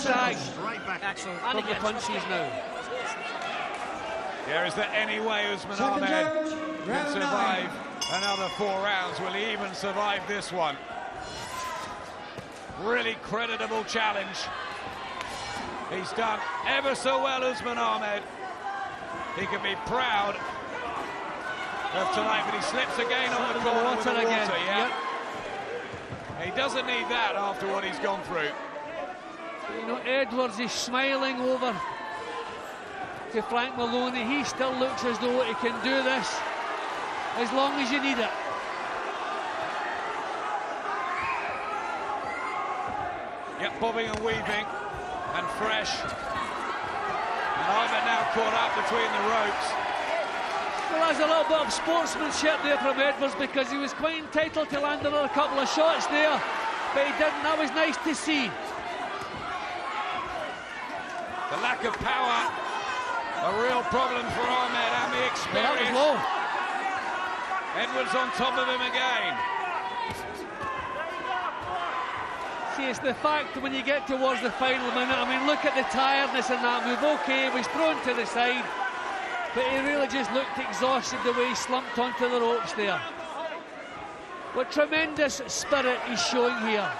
sag. Excellent. From the punches now. Yeah, is there any way Usman Ahmed can survive another 4 rounds? Will he even survive this one? Really creditable challenge. He's done ever so well, Usman Ahmed. He can be proud of tonight, but he slips again on the corner with the water. Yeah. Yep. He doesn't need that after what he's gone through. You know, Edwards is smiling over to Frank Maloney. He still looks as though he can do this as long as you need it. Yep, bobbing and weaving and fresh. And Ahmed now caught up between the ropes. Well, there's a little bit of sportsmanship there from Edwards, because he was quite entitled to land another couple of shots there, but he didn't. That was nice to see. The lack of power, a real problem for Ahmed, and the experience. That was low. Edwards on top of him again. See, it's the fact that when you get towards the final minute, I mean, look at the tiredness in that move. Okay, he was thrown to the side, but he really just looked exhausted the way he slumped onto the ropes there. What tremendous spirit he's showing here.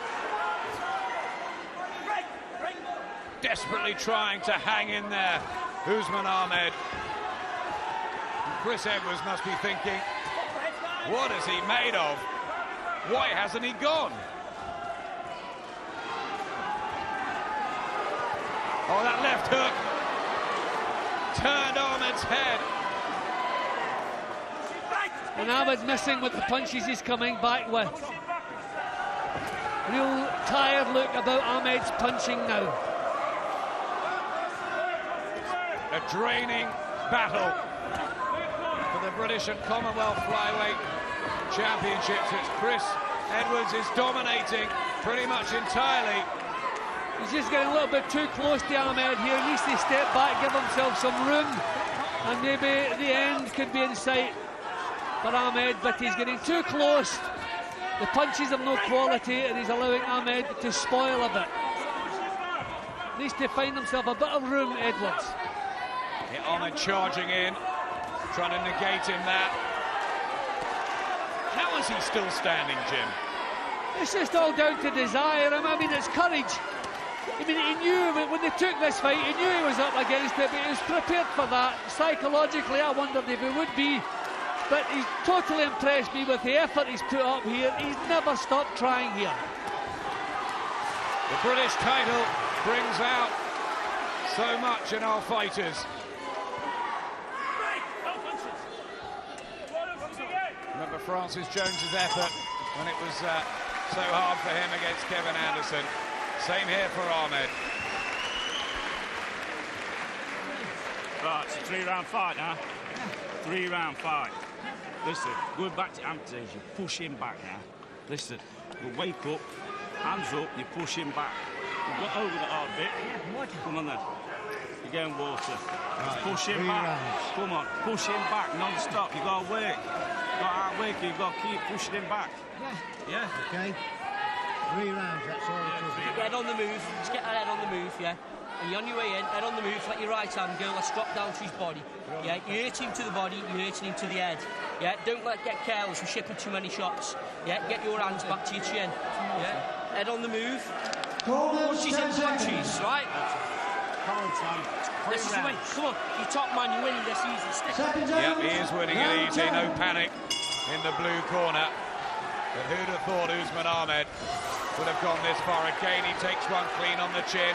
Desperately trying to hang in there, Usman Ahmed. And Chris Edwards must be thinking, what is he made of? Why hasn't he gone? Oh, that left hook turned Ahmed's head. And Ahmed missing with the punches he's coming back with. Real tired look about Ahmed's punching now. A draining battle for the British and Commonwealth flyweight championships. It's Chris Edwards is dominating pretty much entirely. He's just getting a little bit too close to Ahmed here. He needs to step back, give himself some room, and maybe the end could be in sight for Ahmed, but he's getting too close. The punches have no quality, and he's allowing Ahmed to spoil a bit. Needs to find himself a bit of room, Edwards. Yeah, Ahmed charging in, trying to negate him that. How is he still standing, Jim? It's just all down to desire. I mean, it's courage. I mean, he knew when they took this fight, he knew he was up against it, but he was prepared for that. Psychologically, I wondered if he would be. But he's totally impressed me with the effort he's put up here. He's never stopped trying here. The British title brings out so much in our fighters. Remember Francis Jones's effort when it was so hard for him against Kevin Anderson. Same here for Ahmed. Right, it's a 3-round fight now. 3-round fight. Listen, going back to Anthony's, you push him back now. Listen, you wake up, hands up, you push him back. You got over the hard bit. Come on then. You're getting water. Right, push him back. Rounds. Come on, push him back non-stop. You got to work. You got to outwork him. You got to keep pushing him back. Yeah. Okay. 3 rounds, that's all it is. Head on the move, just get that head on the move, yeah? And you're on your way in, head on the move, let your right hand go, let's drop down to his body. Yeah, you're hurting him to the body, you're hurting him to the head. Yeah, don't get careless with shipping too many shots. Yeah, get your hands back to your chin. Yeah, head on the move. Punches in punches, right? This is the win. Come on, you top man, you're winning this easy. Stick. Yep, he is winning it easy, no panic in the blue corner. But who'd have thought Usman Ahmed would have gone this far? Again, he takes one clean on the chin.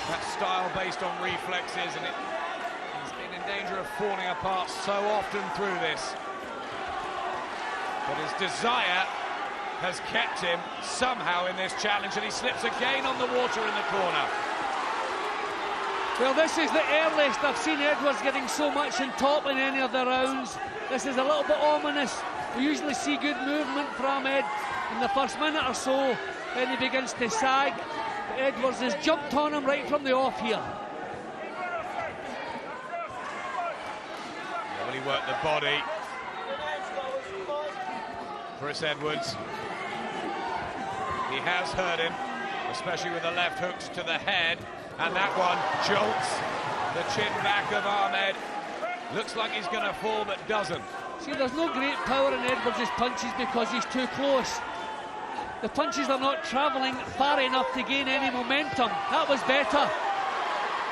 That style based on reflexes, and he's been in danger of falling apart so often through this. But his desire has kept him somehow in this challenge, and he slips again on the water in the corner. Well, this is the earliest I've seen Edwards getting so much on top in any of the rounds. This is a little bit ominous. We usually see good movement from Ed in the first minute or so, then he begins to sag. But Edwards has jumped on him right from the off here. Well, he worked the body. Chris Edwards. He has hurt him. A especially with the left hooks to the head, and that one jolts the chin back of Ahmed. Looks like he's going to fall, but doesn't. See, there's no great power in Edwards' punches because he's too close. The punches are not travelling far enough to gain any momentum. That was better.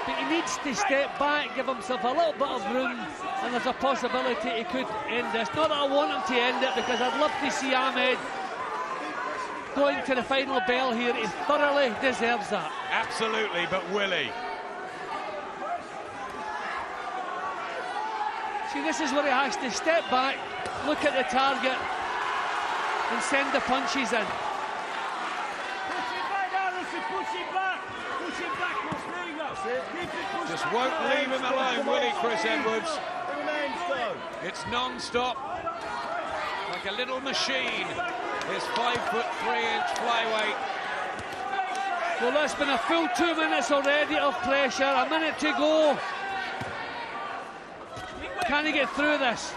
But he needs to step back, give himself a little bit of room, and there's a possibility he could end this. Not that I want him to end it, because I'd love to see Ahmed going to the final bell here. He thoroughly deserves that. Absolutely, but will he? See, this is where he has to step back, look at the target, and send the punches in. Just won't leave him alone, will he, Chris Edwards? It's non-stop, like a little machine. His 5'3" flyweight. Well, that's been a full 2 minutes already of pressure. A minute to go. Can he get through this?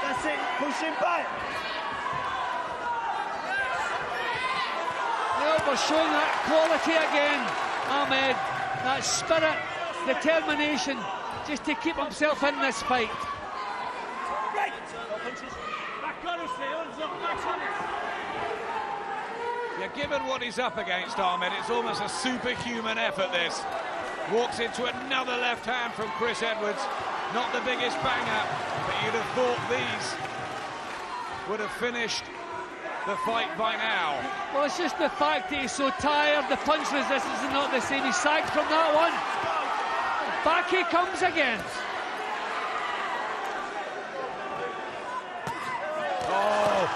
That's it, push him back. We're showing that quality again, Ahmed. That spirit, determination, just to keep himself in this fight. Yeah, given what he's up against, Ahmed, it's almost a superhuman effort, this. Walks into another left hand from Chris Edwards. Not the biggest banger, but you'd have thought these would have finished the fight by now. Well, it's just the fact that he's so tired. The punch resistance is not the same. He's sagged from that one. Back he comes again. Oh,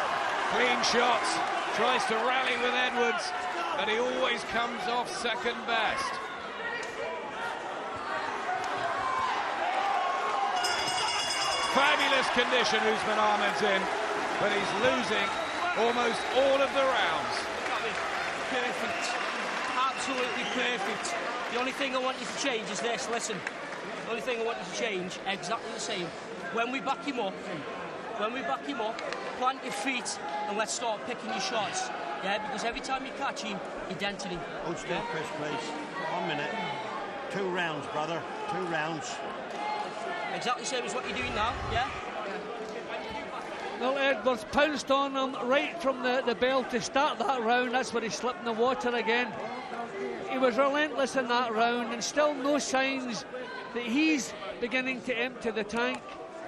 clean shots. Tries to rally with Edwards, but he always comes off second best. Fabulous condition Usman Ahmed's in, but he's losing almost all of the rounds. Perfect. Absolutely perfect. The only thing I want you to change is this, listen. The only thing I want you to change, exactly the same. When we back him up, plant your feet and let's start picking your shots. Yeah, because every time you catch him, you're denting him. Hold still, Chris, please. 1 minute. 2 rounds, brother. 2 rounds. Exactly the same as what you're doing now, yeah? Well, Edwards pounced on him right from the bell to start that round. That's where he slipped in the water again. He was relentless in that round, and still no signs that he's beginning to empty the tank.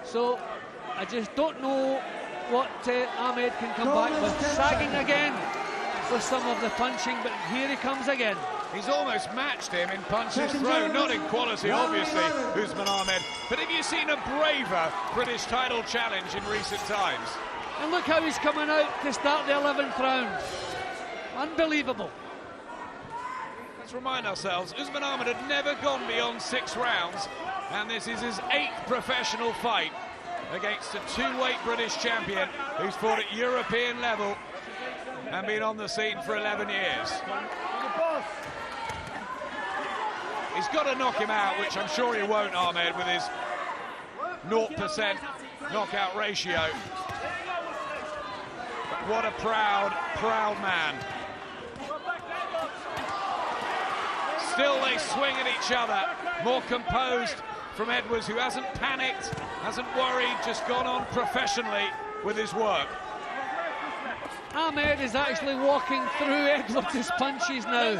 So I just don't know what Ahmed can come back with. Sagging again with some of the punching, but here he comes again. He's almost matched him in punches thrown, not in quality, obviously, Usman Ahmed. But have you seen a braver British title challenge in recent times? And look how he's coming out to start the 11th round. Unbelievable. Let's remind ourselves, Usman Ahmed had never gone beyond 6 rounds, and this is his 8th professional fight against a 2-weight British champion who's fought at European level and been on the scene for 11 years. He's got to knock him out, which I'm sure he won't, Ahmed, with his 0% knockout ratio. But what a proud, proud man. Still they swing at each other, more composed from Edwards, who hasn't panicked, hasn't worried, just gone on professionally with his work. Ahmed is actually walking through Edwards' punches now.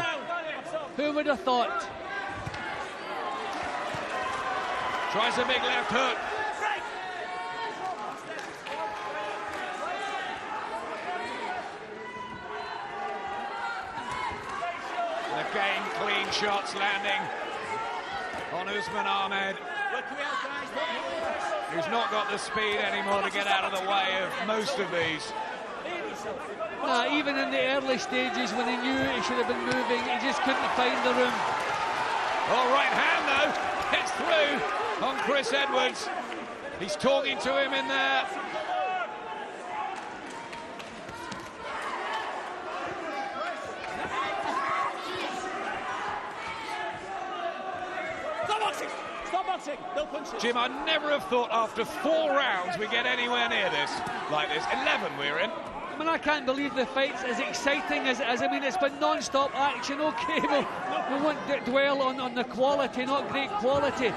Who would have thought? Tries a big left hook. Again, clean shots landing on Usman Ahmed, who's not got the speed anymore to get out of the way of most of these. Even in the early stages when he knew he should have been moving, he just couldn't find the room. Oh, right hand though, gets through on Chris Edwards. He's talking to him in there. Jim, I never have thought after 4 rounds we get anywhere near this, like this. 11 we're in. I mean, I can't believe the fight's as exciting as it is. I mean, it's been non-stop action. Okay, we won't dwell on the quality, not great quality,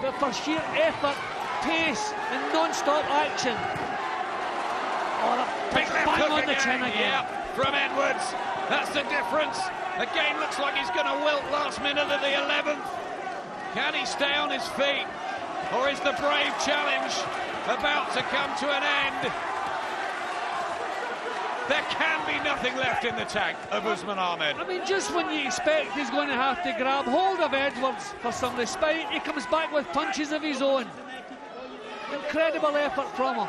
but for sheer effort, pace and non-stop action. Oh, big left bang hook on the chin again. Yeah, from Edwards. That's the difference. Again, looks like he's going to wilt last minute of the 11th. Can he stay on his feet? Or is the brave challenge about to come to an end? There can be nothing left in the tank of Usman Ahmed. I mean, just when you expect he's going to have to grab hold of Edwards for some respite, he comes back with punches of his own. Incredible effort from him.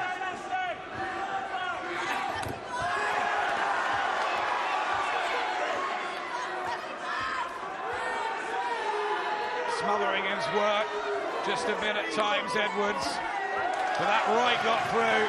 Smothering his work just a bit at times, Edwards. But that right got through.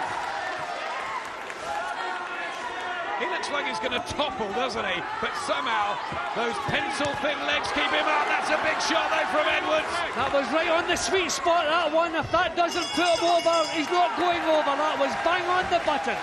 He looks like he's going to topple, doesn't he? But somehow those pencil-thin legs keep him up. That's a big shot though from Edwards. That was right on the sweet spot, that one. If that doesn't put him over, he's not going over. That was bang on the button.